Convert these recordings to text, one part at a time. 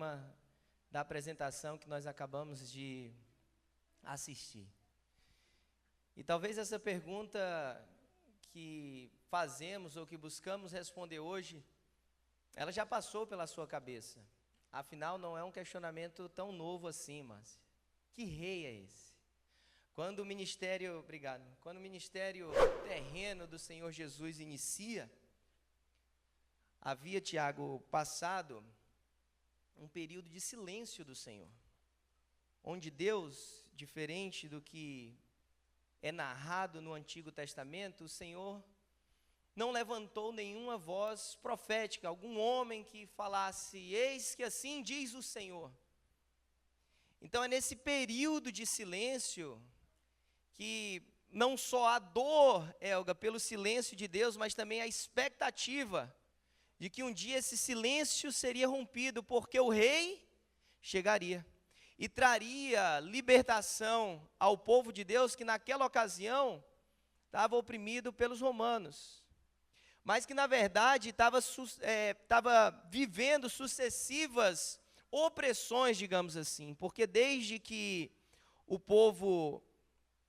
tema da apresentação que nós acabamos de assistir. E talvez essa pergunta que fazemos ou que buscamos responder hoje, ela já passou pela sua cabeça. Afinal, não é um questionamento tão novo assim, Márcia. Que rei é esse? Quando o ministério terreno do Senhor Jesus inicia, havia, Tiago, passado um período de silêncio do Senhor, onde Deus, diferente do que é narrado no Antigo Testamento, o Senhor não levantou nenhuma voz profética, algum homem que falasse, eis que assim diz o Senhor. Então é nesse período de silêncio que não só a dor, Elga, pelo silêncio de Deus, mas também a expectativa de que um dia esse silêncio seria rompido, porque o rei chegaria e traria libertação ao povo de Deus, que naquela ocasião estava oprimido pelos romanos, mas que na verdade estava vivendo sucessivas opressões, digamos assim, porque desde que o povo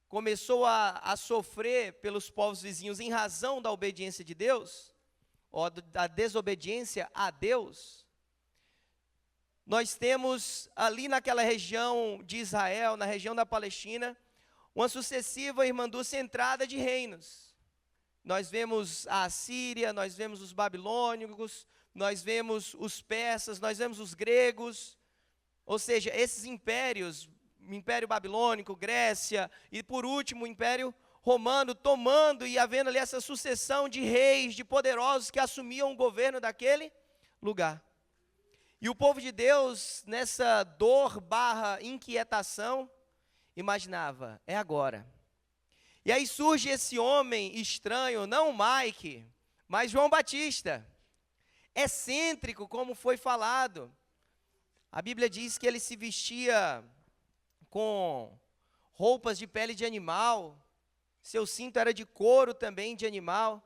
começou a sofrer pelos povos vizinhos em razão da obediência de Deus, ou da desobediência a Deus, nós temos ali naquela região de Israel, na região da Palestina, uma sucessiva irmandúcia entrada de reinos. Nós vemos a Assíria, nós vemos os babilônicos, nós vemos os persas, nós vemos os gregos, ou seja, esses impérios, o Império Babilônico, Grécia, e por último o Império Romano, tomando e havendo ali essa sucessão de reis, de poderosos que assumiam o governo daquele lugar. E o povo de Deus, nessa dor / inquietação, imaginava, é agora. E aí surge esse homem estranho, não Mike, mas João Batista, excêntrico, como foi falado. A Bíblia diz que ele se vestia com roupas de pele de animal, seu cinto era de couro também de animal.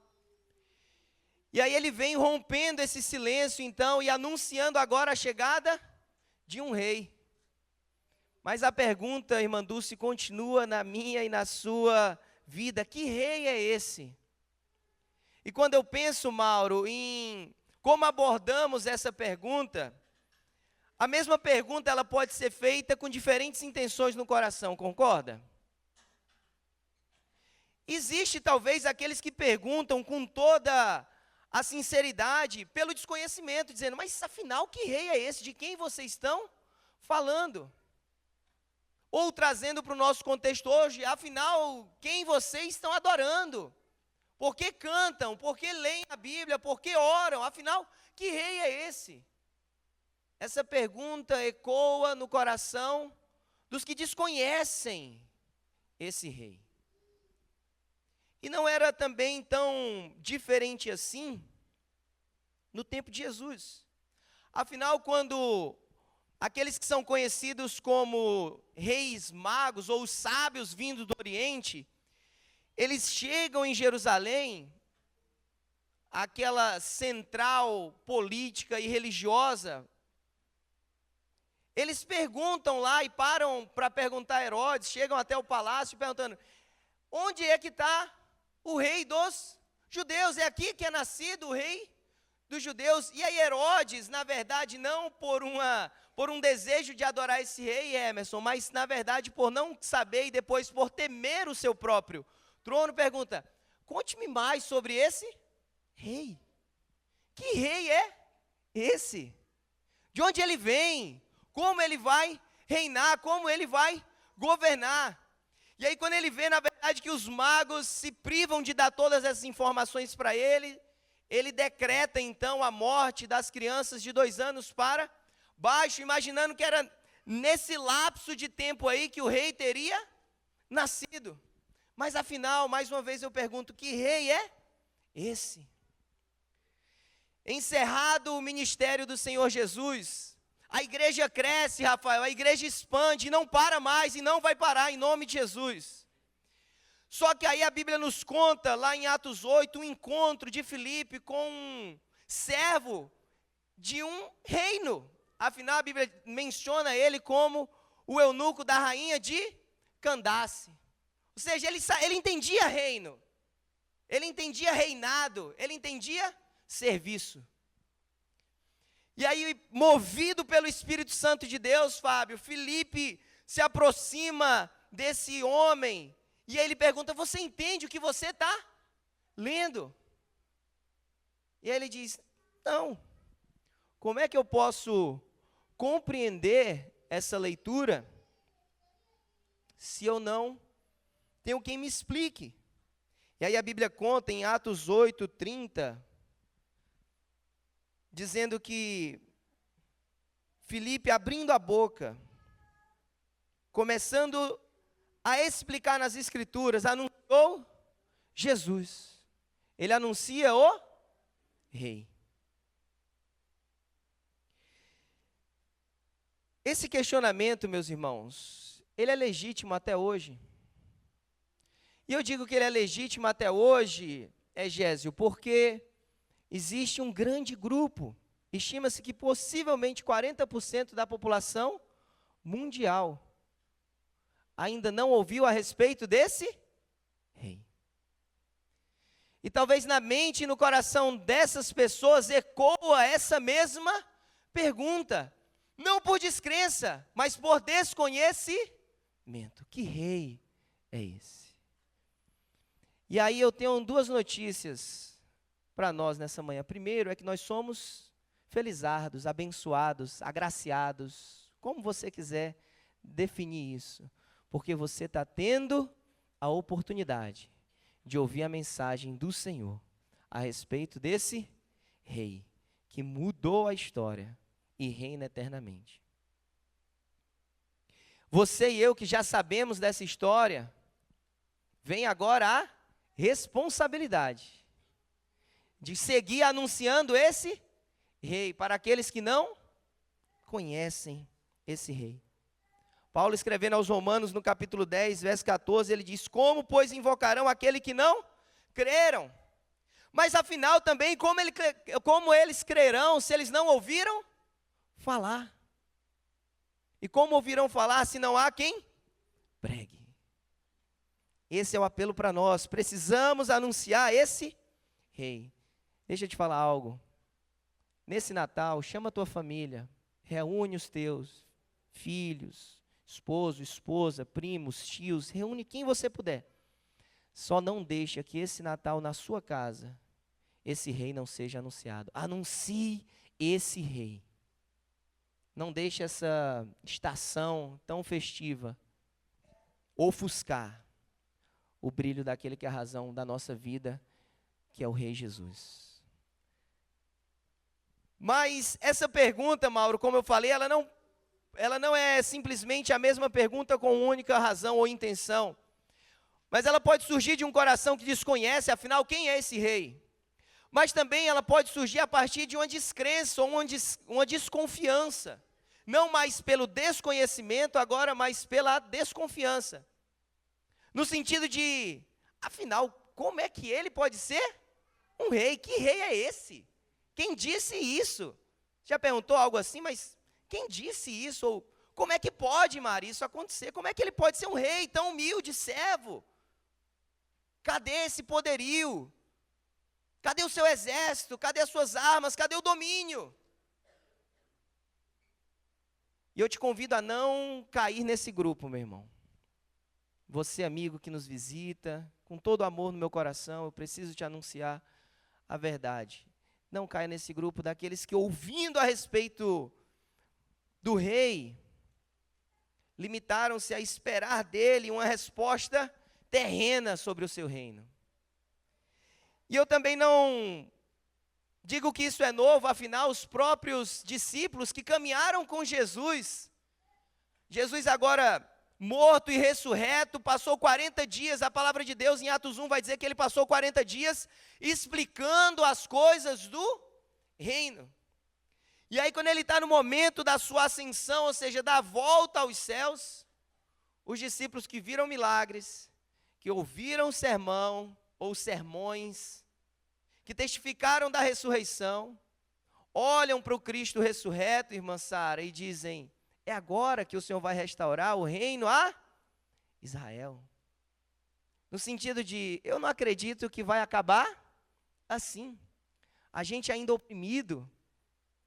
E aí ele vem rompendo esse silêncio então e anunciando agora a chegada de um rei. Mas a pergunta, irmã Dulce, continua na minha e na sua vida: que rei é esse? E quando eu penso, Mauro, em como abordamos essa pergunta, a mesma pergunta ela pode ser feita com diferentes intenções no coração, concorda? Existe talvez aqueles que perguntam com toda a sinceridade pelo desconhecimento, dizendo, mas afinal que rei é esse? De quem vocês estão falando? Ou trazendo para o nosso contexto hoje, afinal, quem vocês estão adorando? Por que cantam? Por que leem a Bíblia? Por que oram? Afinal, que rei é esse? Essa pergunta ecoa no coração dos que desconhecem esse rei. E não era também tão diferente assim no tempo de Jesus. Afinal, quando aqueles que são conhecidos como reis magos ou os sábios vindos do Oriente, eles chegam em Jerusalém, aquela central política e religiosa, eles perguntam lá e param para perguntar a Herodes, chegam até o palácio perguntando, onde é que está o rei dos judeus? É aqui que é nascido o rei dos judeus? E aí Herodes, na verdade, não por um desejo de adorar esse rei, Emerson, mas na verdade por não saber e depois por temer o seu próprio trono, pergunta, conte-me mais sobre esse rei. Que rei é esse? De onde ele vem? Como ele vai reinar? Como ele vai governar? E aí quando ele vê, na verdade, que os magos se privam de dar todas essas informações para ele, ele decreta então a morte das crianças de 2 anos para baixo, imaginando que era nesse lapso de tempo aí que o rei teria nascido. Mas afinal, mais uma vez eu pergunto, que rei é esse? Encerrado o ministério do Senhor Jesus, a igreja cresce, Rafael, a igreja expande, e não para mais, e não vai parar em nome de Jesus. Só que aí a Bíblia nos conta, lá em Atos 8, um encontro de Filipe com um servo de um reino, Afinal, a Bíblia menciona ele como o eunuco da rainha de Candace. Ou seja, ele entendia reino, ele entendia reinado, ele entendia serviço. E aí, movido pelo Espírito Santo de Deus, Fábio, Filipe se aproxima desse homem e aí ele pergunta: você entende o que você está lendo? E aí ele diz: não. Como é que eu posso compreender essa leitura se eu não tenho quem me explique? E aí a Bíblia conta em Atos 8:30, dizendo que Filipe, abrindo a boca, começando a explicar nas Escrituras, anunciou Jesus. Ele anuncia o Rei. Esse questionamento, meus irmãos, ele é legítimo até hoje. E eu digo que ele é legítimo até hoje, Egésio, porque existe um grande grupo, estima-se que possivelmente 40% da população mundial ainda não ouviu a respeito desse rei. E talvez na mente e no coração dessas pessoas ecoa essa mesma pergunta, não por descrença, mas por desconhecimento. Que rei é esse? E aí eu tenho duas notícias para nós nessa manhã. Primeiro é que nós somos felizardos, abençoados, agraciados, como você quiser definir isso, porque você está tendo a oportunidade de ouvir a mensagem do Senhor a respeito desse rei que mudou a história e reina eternamente. Você e eu que já sabemos dessa história, vem agora a responsabilidade de seguir anunciando esse rei para aqueles que não conhecem esse rei. Paulo, escrevendo aos Romanos, no capítulo 10, verso 14, ele diz: como, pois, invocarão aquele que não creram? Mas, afinal, também, como eles crerão se eles não ouviram falar? E como ouvirão falar se não há quem pregue? Esse é o apelo para nós. Precisamos anunciar esse rei. Deixa eu te falar algo. Nesse Natal, chama a tua família, reúne os teus filhos, esposo, esposa, primos, tios, reúne quem você puder. Só não deixa que esse Natal na sua casa, esse rei não seja anunciado. Anuncie esse rei. Não deixe essa estação tão festiva ofuscar o brilho daquele que é a razão da nossa vida, que é o Rei Jesus. Mas essa pergunta, Mauro, como eu falei, ela não é simplesmente a mesma pergunta com única razão ou intenção. Mas ela pode surgir de um coração que desconhece, afinal, quem é esse rei? Mas também ela pode surgir a partir de uma descrença ou uma desconfiança. Não mais pelo desconhecimento, agora mais pela desconfiança. No sentido de, afinal, como é que ele pode ser um rei? Que rei é esse? Quem disse isso? Já perguntou algo assim, mas quem disse isso? Ou como é que pode, Maria, isso acontecer? Como é que ele pode ser um rei tão humilde, servo? Cadê esse poderio? Cadê o seu exército? Cadê as suas armas? Cadê o domínio? E eu te convido a não cair nesse grupo, meu irmão. Você, amigo que nos visita, com todo amor no meu coração, eu preciso te anunciar a verdade. Não caia nesse grupo daqueles que, ouvindo a respeito do rei, limitaram-se a esperar dele uma resposta terrena sobre o seu reino. E eu também não digo que isso é novo, afinal, os próprios discípulos que caminharam com Jesus agora morto e ressurreto, passou 40 dias, a palavra de Deus em Atos 1 vai dizer que ele passou 40 dias explicando as coisas do reino. E aí quando ele está no momento da sua ascensão, ou seja, da volta aos céus, os discípulos que viram milagres, que ouviram o sermão ou sermões, que testificaram da ressurreição, olham para o Cristo ressurreto, irmã Sara, e dizem: é agora que o Senhor vai restaurar o reino a Israel. No sentido de, eu não acredito que vai acabar assim. A gente ainda oprimido,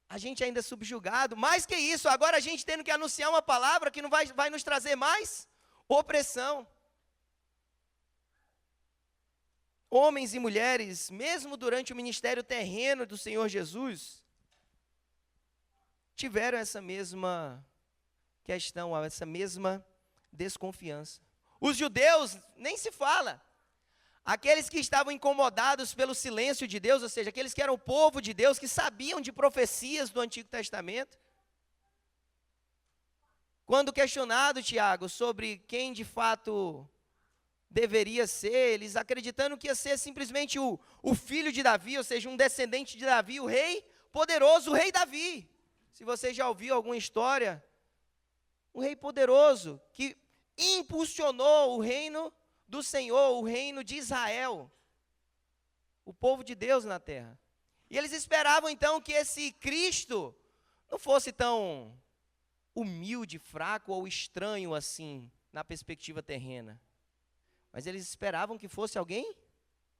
a gente ainda subjugado. Mais que isso, agora a gente tendo que anunciar uma palavra que não vai nos trazer mais opressão. Homens e mulheres, mesmo durante o ministério terreno do Senhor Jesus, tiveram essa mesma questão, essa mesma desconfiança. Os judeus, nem se fala. Aqueles que estavam incomodados pelo silêncio de Deus, ou seja, aqueles que eram o povo de Deus, que sabiam de profecias do Antigo Testamento. Quando questionado, Tiago, sobre quem de fato deveria ser, eles acreditando que ia ser simplesmente o filho de Davi, ou seja, um descendente de Davi, o rei poderoso, o rei Davi. Se você já ouviu alguma história, um rei poderoso que impulsionou o reino do Senhor, o reino de Israel, o povo de Deus na terra. E eles esperavam então que esse Cristo não fosse tão humilde, fraco ou estranho assim, na perspectiva terrena. Mas eles esperavam que fosse alguém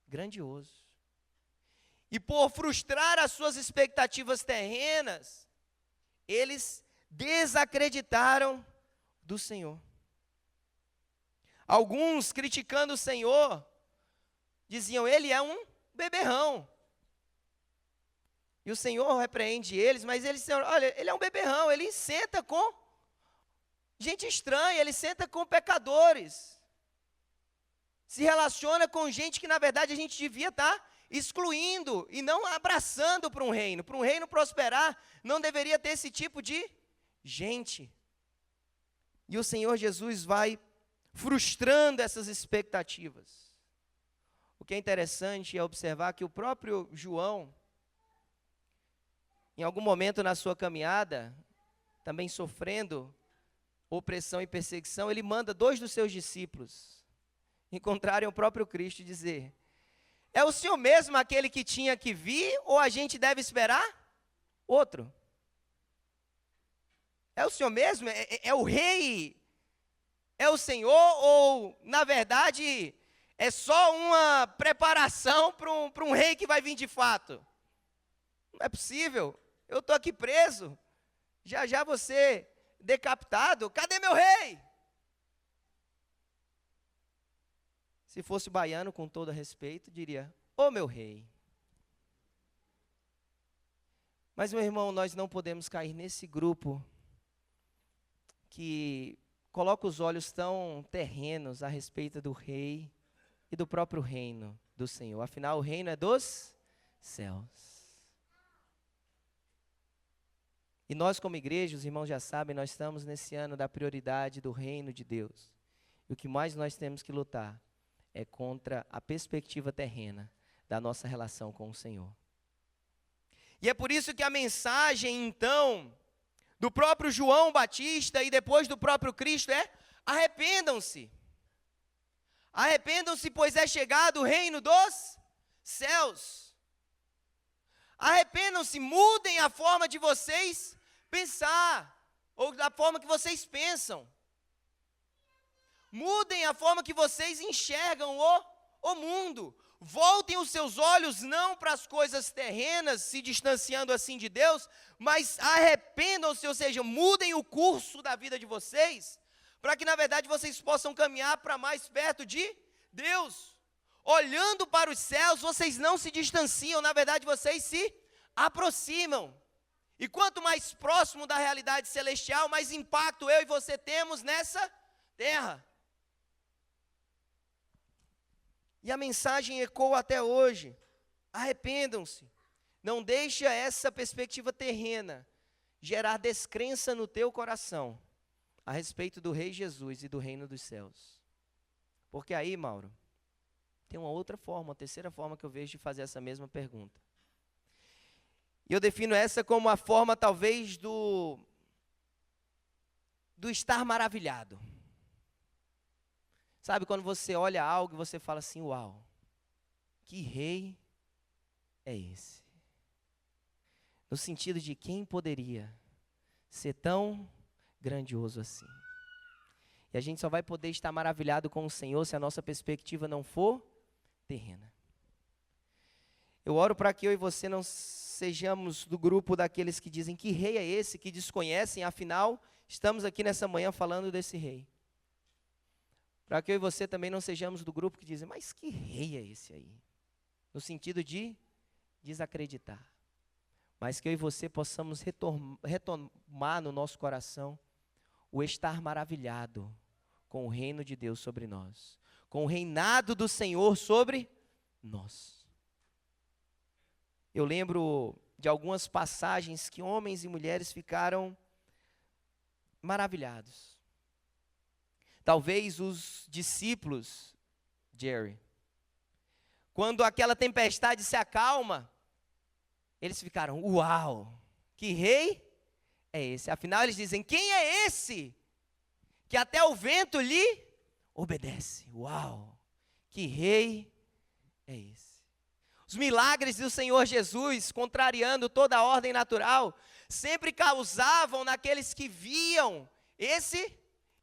grandioso. E por frustrar as suas expectativas terrenas, eles desacreditaram do Senhor. Alguns, criticando o Senhor, diziam: ele é um beberrão. E o Senhor repreende eles, mas eles disseram: olha, ele é um beberrão, ele senta com gente estranha, ele senta com pecadores. Se relaciona com gente que, na verdade, a gente devia estar excluindo e não abraçando para um reino. Para um reino prosperar, não deveria ter esse tipo de gente. E o Senhor Jesus vai frustrando essas expectativas. O que é interessante é observar que o próprio João, em algum momento na sua caminhada, também sofrendo opressão e perseguição, ele manda 2 dos seus discípulos encontrarem o próprio Cristo e dizer: é o Senhor mesmo aquele que tinha que vir, ou a gente deve esperar outro? É o Senhor mesmo? É o Rei? É o Senhor? Ou, na verdade, é só uma preparação para um rei que vai vir de fato? Não é possível. Eu estou aqui preso. Já já vou ser decapitado. Cadê meu rei? Se fosse baiano, com todo respeito, diria: ô meu rei. Mas, meu irmão, nós não podemos cair nesse grupo que coloca os olhos tão terrenos a respeito do rei e do próprio reino do Senhor. Afinal, o reino é dos céus. E nós, como igreja, os irmãos já sabem, nós estamos nesse ano da prioridade do reino de Deus. E o que mais nós temos que lutar é contra a perspectiva terrena da nossa relação com o Senhor. E é por isso que a mensagem, então, do próprio João Batista e depois do próprio Cristo é: arrependam-se. Arrependam-se, pois é chegado o reino dos céus. Arrependam-se, mudem a forma de vocês pensar, ou da forma que vocês pensam. Mudem a forma que vocês enxergam o mundo. Voltem os seus olhos não para as coisas terrenas, se distanciando assim de Deus, mas arrependam-se, ou seja, mudem o curso da vida de vocês, para que na verdade vocês possam caminhar para mais perto de Deus. Olhando para os céus, vocês não se distanciam, na verdade vocês se aproximam. E quanto mais próximo da realidade celestial, mais impacto eu e você temos nessa terra. E a mensagem ecoa até hoje: arrependam-se. Não deixa essa perspectiva terrena gerar descrença no teu coração a respeito do Rei Jesus e do reino dos céus. Porque aí, Mauro, tem uma outra forma, uma terceira forma que eu vejo de fazer essa mesma pergunta. E eu defino essa como a forma, talvez, do estar maravilhado. Sabe, quando você olha algo e você fala assim: uau, que rei é esse? No sentido de quem poderia ser tão grandioso assim. E a gente só vai poder estar maravilhado com o Senhor se a nossa perspectiva não for terrena. Eu oro para que eu e você não sejamos do grupo daqueles que dizem que rei é esse, que desconhecem, afinal, estamos aqui nessa manhã falando desse rei. Para que eu e você também não sejamos do grupo que dizem, mas que rei é esse aí? No sentido de desacreditar. Mas que eu e você possamos retomar no nosso coração o estar maravilhado com o reino de Deus sobre nós, com o reinado do Senhor sobre nós. Eu lembro de algumas passagens que homens e mulheres ficaram maravilhados. Talvez os discípulos, Jerry, quando aquela tempestade se acalma, eles ficaram, uau, que rei é esse? Afinal, eles dizem, quem é esse que até o vento lhe obedece? Uau, que rei é esse? Os milagres do Senhor Jesus, contrariando toda a ordem natural, sempre causavam naqueles que viam esse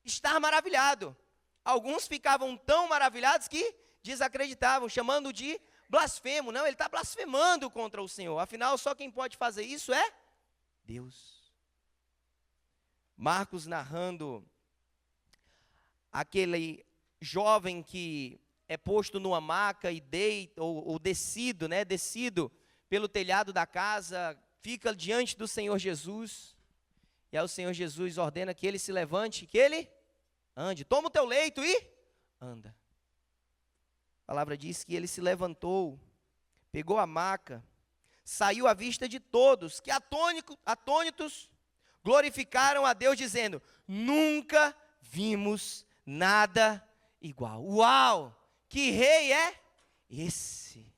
estar maravilhado. Alguns ficavam tão maravilhados que desacreditavam, chamando de blasfemo. Não, ele está blasfemando contra o Senhor. Afinal, só quem pode fazer isso é Deus. Marcos narrando aquele jovem que é posto numa maca e descido pelo telhado da casa, fica diante do Senhor Jesus. E aí o Senhor Jesus ordena que ele se levante, que ele ande. Toma o teu leito e anda. A palavra diz que ele se levantou, pegou a maca, saiu à vista de todos, que atônitos glorificaram a Deus, dizendo, nunca vimos nada igual. Uau! Que rei é esse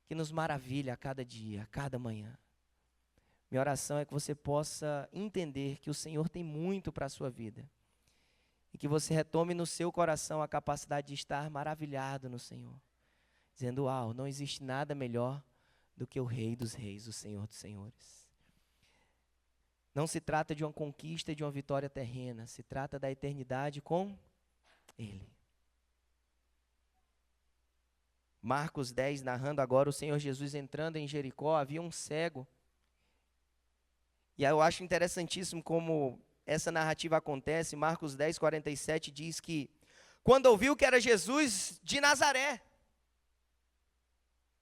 que nos maravilha a cada dia, a cada manhã? Minha oração é que você possa entender que o Senhor tem muito para a sua vida. E que você retome no seu coração a capacidade de estar maravilhado no Senhor. Dizendo, uau, não existe nada melhor do que o Rei dos Reis, o Senhor dos Senhores. Não se trata de uma conquista e de uma vitória terrena. Se trata da eternidade com Ele. Marcos 10, narrando agora o Senhor Jesus entrando em Jericó, havia um cego. E aí eu acho interessantíssimo como essa narrativa acontece. Marcos 10, 47 diz que quando ouviu que era Jesus de Nazaré,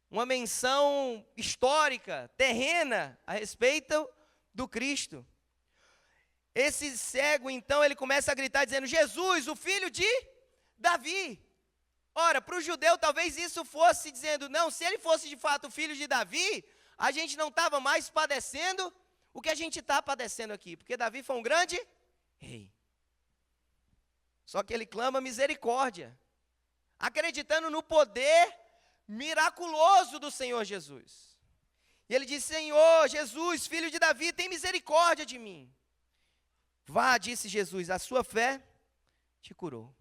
uma menção histórica, terrena, a respeito do Cristo. Esse cego, então, ele começa a gritar dizendo, Jesus, o filho de Davi. Ora, para o judeu talvez isso fosse dizendo, não, se ele fosse de fato o filho de Davi, a gente não estava mais padecendo o que a gente está padecendo aqui, porque Davi foi um grande rei. Só que ele clama misericórdia, acreditando no poder miraculoso do Senhor Jesus. E ele diz, Senhor Jesus, filho de Davi, tem misericórdia de mim. Vá, disse Jesus, a sua fé te curou.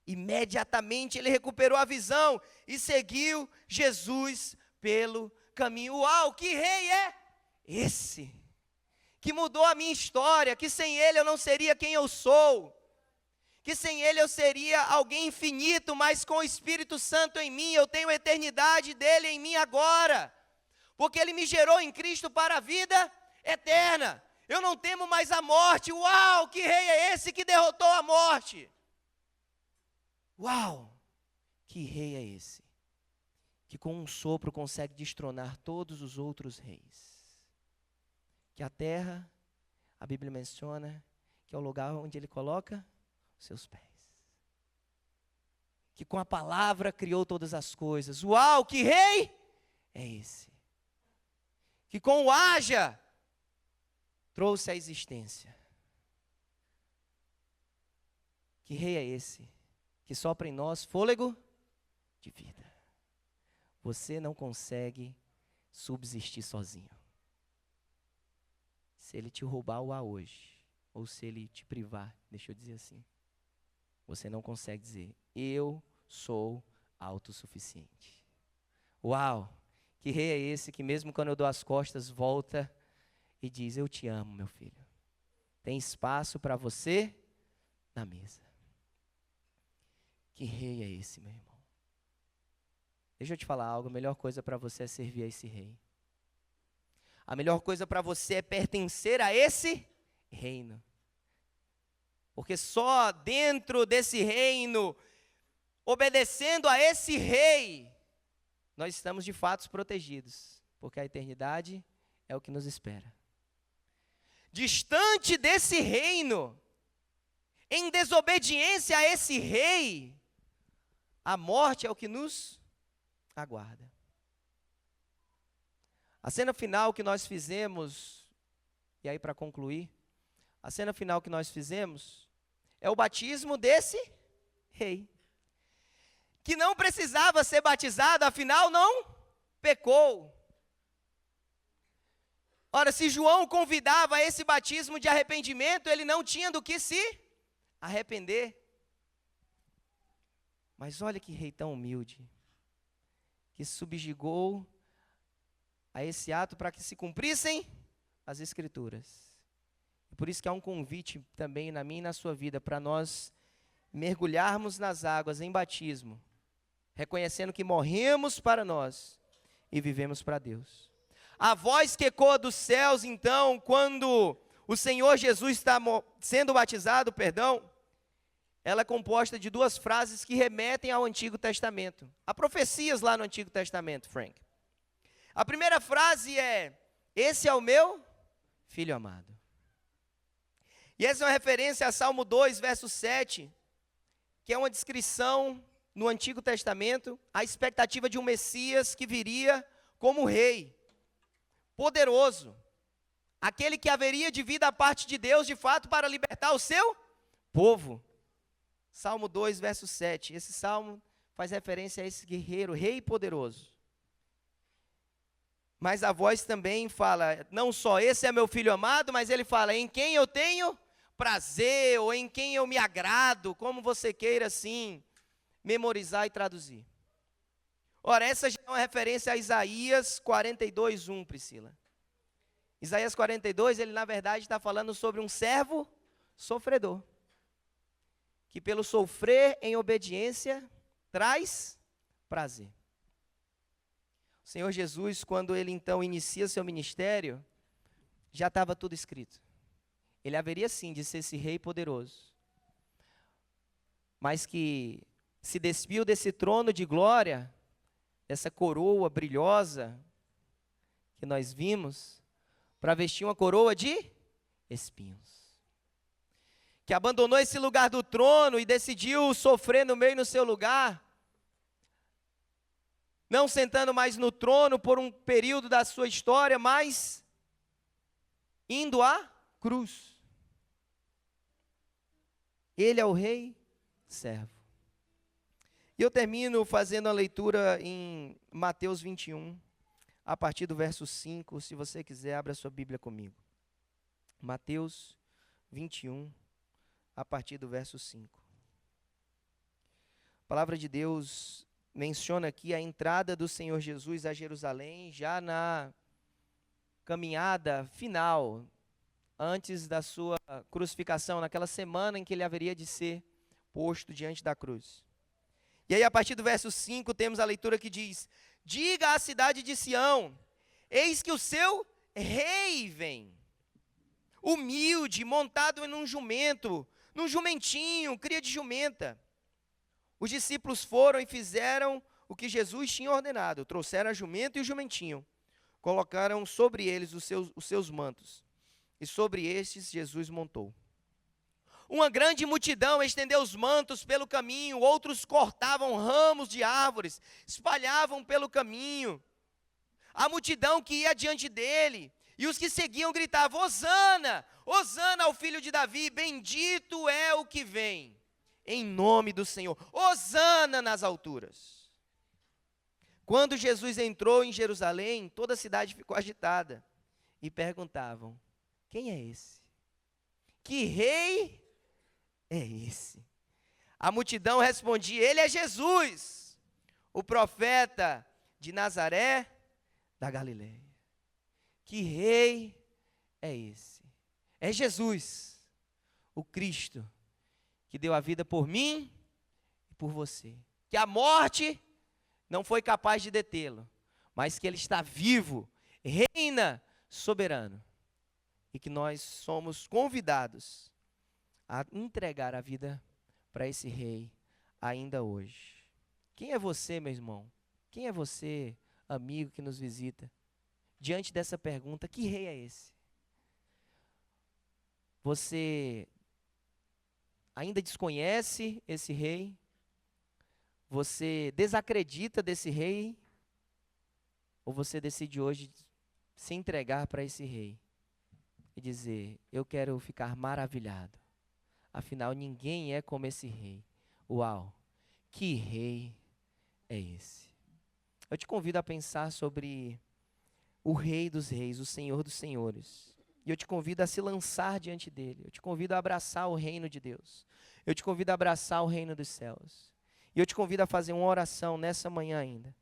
Imediatamente ele recuperou a visão e seguiu Jesus pelo caminho. Uau, que rei é esse? Que mudou a minha história, que sem ele eu não seria quem eu sou. Que sem ele eu seria alguém infinito, mas com o Espírito Santo em mim, eu tenho a eternidade dele em mim agora. Porque ele me gerou em Cristo para a vida eterna. Eu não temo mais a morte. Uau, que rei é esse que derrotou a morte? Uau, que rei é esse? Que com um sopro consegue destronar todos os outros reis. Que a terra, a Bíblia menciona, que é o lugar onde ele coloca seus pés. Que com a palavra criou todas as coisas. Uau, que rei é esse? Que com o haja trouxe a existência. Que rei é esse? Que sopra em nós fôlego de vida. Você não consegue subsistir sozinho. Se ele te roubar o ar hoje, ou se ele te privar, deixa eu dizer assim, você não consegue dizer, eu sou autossuficiente. Uau, que rei é esse que mesmo quando eu dou as costas, volta e diz: eu te amo, meu filho. Tem espaço para você na mesa. Que rei é esse, meu irmão? Deixa eu te falar algo, a melhor coisa para você é servir a esse rei. A melhor coisa para você é pertencer a esse reino. Porque só dentro desse reino, obedecendo a esse rei, nós estamos de fato protegidos. Porque a eternidade é o que nos espera. Distante desse reino, em desobediência a esse rei, a morte é o que nos aguarda. A cena final que nós fizemos, e aí para concluir, a cena final que nós fizemos é o batismo desse rei, que não precisava ser batizado, afinal não pecou. Ora, se João convidava a esse batismo de arrependimento, ele não tinha do que se arrepender. Mas olha que rei tão humilde, que subjugou a esse ato para que se cumprissem as Escrituras. E por isso que há um convite também na minha e na sua vida, para nós mergulharmos nas águas em batismo, reconhecendo que morremos para nós e vivemos para Deus. A voz que ecoa dos céus, então, quando o Senhor Jesus está sendo batizado, ela é composta de duas frases que remetem ao Antigo Testamento. Há profecias lá no Antigo Testamento, Frank. A primeira frase é: esse é o meu filho amado. E essa é uma referência a Salmo 2, verso 7, que é uma descrição no Antigo Testamento, a expectativa de um Messias que viria como rei, poderoso, aquele que haveria de vir da parte de Deus, de fato, para libertar o seu povo. Salmo 2, verso 7. Esse salmo faz referência a esse guerreiro, rei poderoso. Mas a voz também fala, não só esse é meu filho amado, mas ele fala, em quem eu tenho prazer, ou em quem eu me agrado, como você queira assim, memorizar e traduzir. Ora, essa já é uma referência a Isaías 42, 1, Priscila. Isaías 42, ele na verdade está falando sobre um servo sofredor, que pelo sofrer em obediência, traz prazer. O Senhor Jesus, quando ele então inicia seu ministério, já estava tudo escrito. Ele haveria sim de ser esse rei poderoso, mas que se despiu desse trono de glória, dessa coroa brilhosa que nós vimos, para vestir uma coroa de espinhos. Que abandonou esse lugar do trono e decidiu sofrer no meio no seu lugar, não sentando mais no trono por um período da sua história, mas indo à cruz. Ele é o rei servo. E eu termino fazendo a leitura em Mateus 21, a partir do verso 5, se você quiser, abra sua Bíblia comigo. Mateus 21, a partir do verso 5. A palavra de Deus menciona aqui a entrada do Senhor Jesus a Jerusalém, já na caminhada final, antes da sua crucificação, naquela semana em que ele haveria de ser posto diante da cruz. E aí, a partir do verso 5, temos a leitura que diz: diga à cidade de Sião, eis que o seu rei vem, humilde, montado em um jumento, num jumentinho, cria de jumenta. Os discípulos foram e fizeram o que Jesus tinha ordenado, trouxeram a jumento e o jumentinho, colocaram sobre eles os seus mantos, e sobre estes Jesus montou. Uma grande multidão estendeu os mantos pelo caminho, outros cortavam ramos de árvores, espalhavam pelo caminho. A multidão que ia diante dele, e os que seguiam gritavam, Hosana, Hosana ao filho de Davi, bendito é o que vem, em nome do Senhor, Hosana nas alturas. Quando Jesus entrou em Jerusalém, toda a cidade ficou agitada, e perguntavam, quem é esse? Que rei é esse? A multidão respondia, ele é Jesus, o profeta de Nazaré da Galileia. Que rei é esse. É Jesus, o Cristo, que deu a vida por mim e por você. Que a morte não foi capaz de detê-lo, mas que ele está vivo, reina soberano. E que nós somos convidados a entregar a vida para esse rei ainda hoje. Quem é você, meu irmão? Quem é você, amigo que nos visita? Diante dessa pergunta, que rei é esse? Você ainda desconhece esse rei? Você desacredita desse rei? Ou você decide hoje se entregar para esse rei e dizer: eu quero ficar maravilhado. Afinal, ninguém é como esse rei. Uau, que rei é esse? Eu te convido a pensar sobre o Rei dos Reis, o Senhor dos Senhores. E eu te convido a se lançar diante dele. Eu te convido a abraçar o reino de Deus. Eu te convido a abraçar o reino dos céus. E eu te convido a fazer uma oração nessa manhã ainda.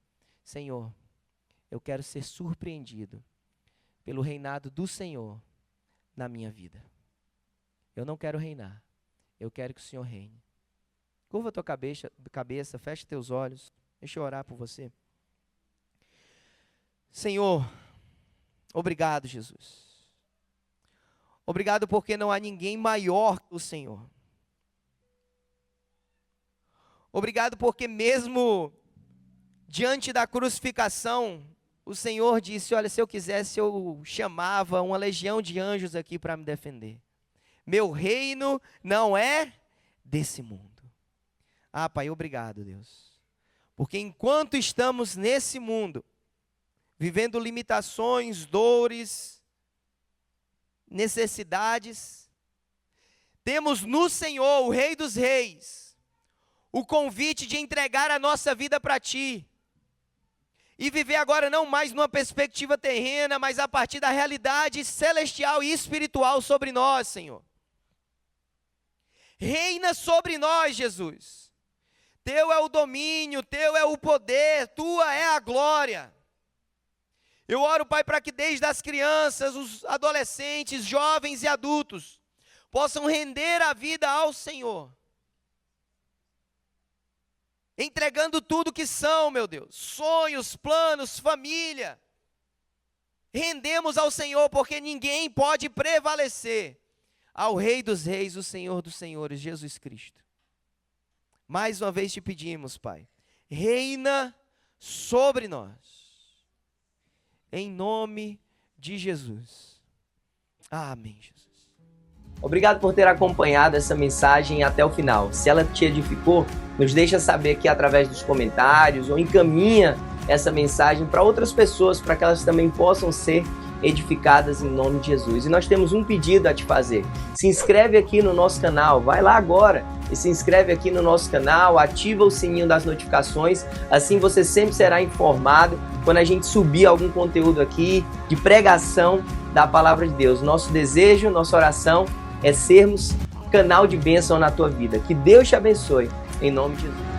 Senhor, eu quero ser surpreendido pelo reinado do Senhor na minha vida. Eu não quero reinar. Eu quero que o Senhor reine. Curva a tua cabeça, fecha teus olhos. Deixa eu orar por você. Senhor, obrigado, Jesus. Obrigado porque não há ninguém maior que o Senhor. Obrigado porque mesmo diante da crucificação, o Senhor disse: olha, se eu quisesse eu chamava uma legião de anjos aqui para me defender. Meu reino não é desse mundo. Ah, Pai, obrigado, Deus. Porque enquanto estamos nesse mundo, vivendo limitações, dores, necessidades, temos no Senhor, o Rei dos Reis, o convite de entregar a nossa vida para Ti. E viver agora não mais numa perspectiva terrena, mas a partir da realidade celestial e espiritual sobre nós, Senhor. Reina sobre nós, Jesus. Teu é o domínio, Teu é o poder, Tua é a glória. Eu oro, Pai, para que desde as crianças, os adolescentes, jovens e adultos, possam render a vida ao Senhor. Entregando tudo que são, meu Deus, sonhos, planos, família. Rendemos ao Senhor, porque ninguém pode prevalecer ao Rei dos Reis, o Senhor dos Senhores, Jesus Cristo. Mais uma vez te pedimos, Pai, reina sobre nós, em nome de Jesus. Amém, Jesus. Obrigado por ter acompanhado essa mensagem até o final. Se ela te edificou, nos deixa saber aqui através dos comentários ou encaminha essa mensagem para outras pessoas, para que elas também possam ser edificadas em nome de Jesus. E nós temos um pedido a te fazer. Se inscreve aqui no nosso canal, vai lá agora e se inscreve aqui no nosso canal, ativa o sininho das notificações, assim você sempre será informado quando a gente subir algum conteúdo aqui de pregação da Palavra de Deus. Nosso desejo, nossa oração é sermos canal de bênção na tua vida. Que Deus te abençoe, em nome de Jesus.